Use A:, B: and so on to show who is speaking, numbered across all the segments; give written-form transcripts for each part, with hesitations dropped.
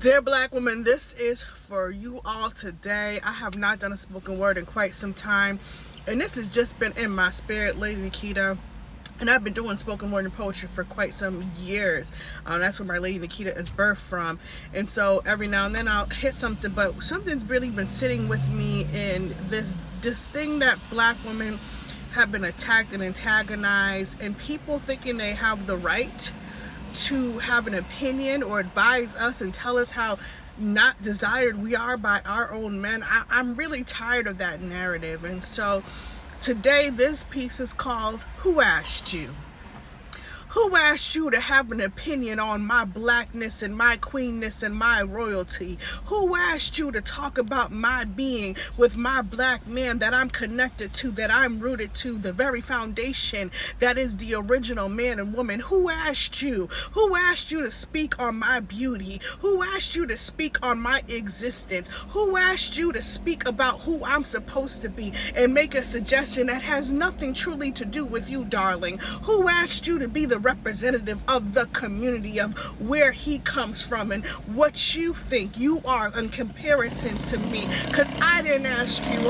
A: Dear Black women, this is for you all today. I have not done a spoken word in quite some time, and this has just been in my spirit, Lady Nikita. And I've been doing spoken word and poetry for quite some years. That's where my Lady Nikita is birthed from. And so every now and then I'll hit something, but something's really been sitting with me in this thing that Black women have been attacked and antagonized, and people thinking they have the right to have an opinion or advise us and tell us how not desired we are by our own men. I'm really tired of that narrative. And so today this piece is called Who Asked You? Who asked you to have an opinion on my blackness and my queenness and my royalty? Who asked you to talk about my being with my black man that I'm connected to, that I'm rooted to, the very foundation that is the original man and woman? Who asked you? Who asked you to speak on my beauty? Who asked you to speak on my existence? Who asked you to speak about who I'm supposed to be and make a suggestion that has nothing truly to do with you, darling? Who asked you to be the representative of the community, of where he comes from and what you think you are in comparison to me? Because I didn't ask you,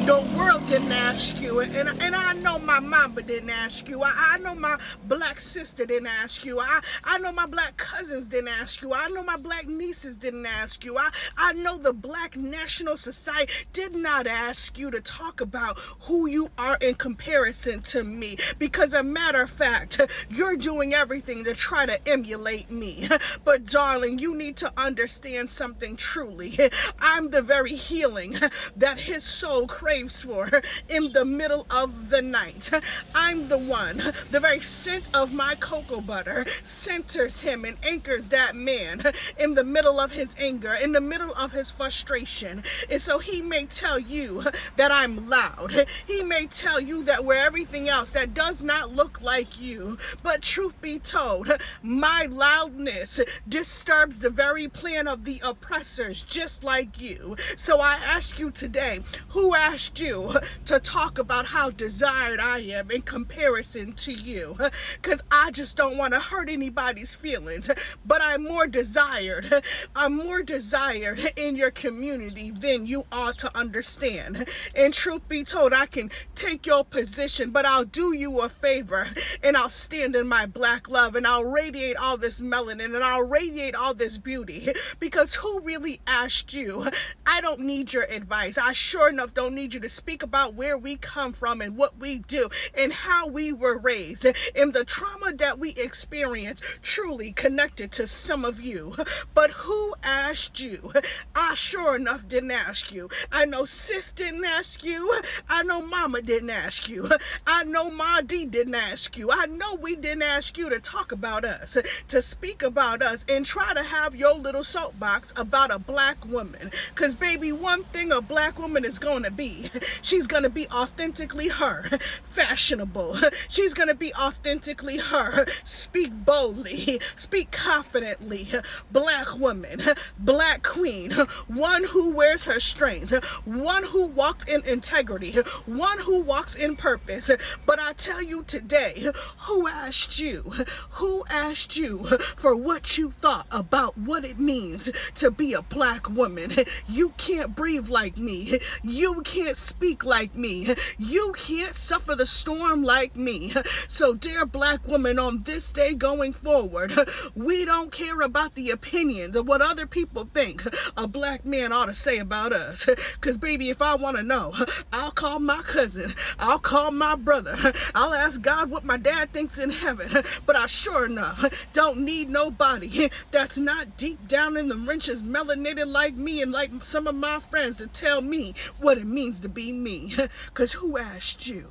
A: the world didn't ask you, and I know my mama didn't ask you, I know my black sister didn't ask you, I know my black cousins didn't ask you, I know my black nieces didn't ask you, I know the Black National Society did not ask you to talk about who you are in comparison to me. Because a matter of fact, you're doing everything to try to emulate me. But darling, you need to understand something truly. I'm the very healing that his soul craves for in the middle of the night. I'm the one, the very scent of my cocoa butter centers him and anchors that man in the middle of his anger, in the middle of his frustration. And so he may tell you that I'm loud. He may tell you that we're everything else that does not look like you. But truth be told, my loudness disturbs the very plan of the oppressors, just like you. So I ask you today, who asked you to talk about how desired I am in comparison to you? Because I just don't want to hurt anybody's feelings, but I'm more desired. I'm more desired in your community than you ought to understand. And truth be told, I can take your position, but I'll do you a favor and I'll stand in my black love and I'll radiate all this melanin and I'll radiate all this beauty. Because who really asked you? I don't need your advice. I sure enough don't need you to speak about where we come from and what we do and how we were raised and the trauma that we experience, truly connected to some of you. But who asked you? I sure enough didn't ask you. I know sis didn't ask you. I know mama didn't ask you. I know Ma D didn't ask you. I know we didn't ask you to talk about us, to speak about us, and try to have your little soapbox about a black woman. Because baby, one thing a black woman is going to be, she's going to be authentically her, fashionable. She's going to be authentically her, speak boldly, speak confidently, black woman, black queen, one who wears her strength, one who walks in integrity, one who walks in purpose. But I tell you today, who asked you? Who asked you for what you thought about what it means to be a black woman? You can't breathe like me. You can't speak like me. You can't suffer the storm like me. So dear black woman, on this day going forward, we don't care about the opinions of what other people think a black man ought to say about us. Because baby, if I want to know, I'll call my cousin. I'll call my brother. I'll ask God what my dad thinks in heaven. But I sure enough don't need nobody that's not deep down in the wrenches, melanated like me and like some of my friends, to tell me what it means to be me. Because who asked you?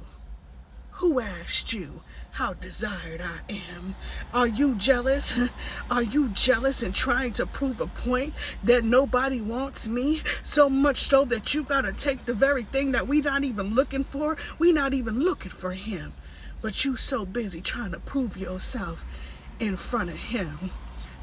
A: Who asked you how desired I am? Are you jealous? Are you jealous and trying to prove a point that nobody wants me? So much so that you gotta take the very thing that we not even looking for. We not even looking for him. But you so busy trying to prove yourself in front of him.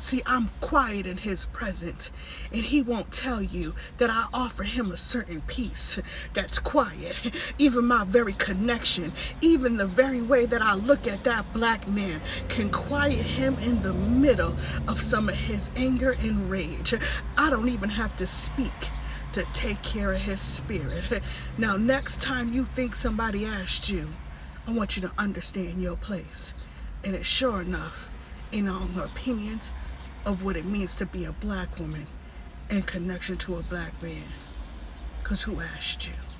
A: See, I'm quiet in his presence, and he won't tell you that I offer him a certain peace that's quiet. Even my very connection, even the very way that I look at that black man can quiet him in the middle of some of his anger and rage. I don't even have to speak to take care of his spirit. Now, next time you think somebody asked you, I want you to understand your place. And it's sure enough in our opinions of what it means to be a black woman in connection to a black man. Because who asked you?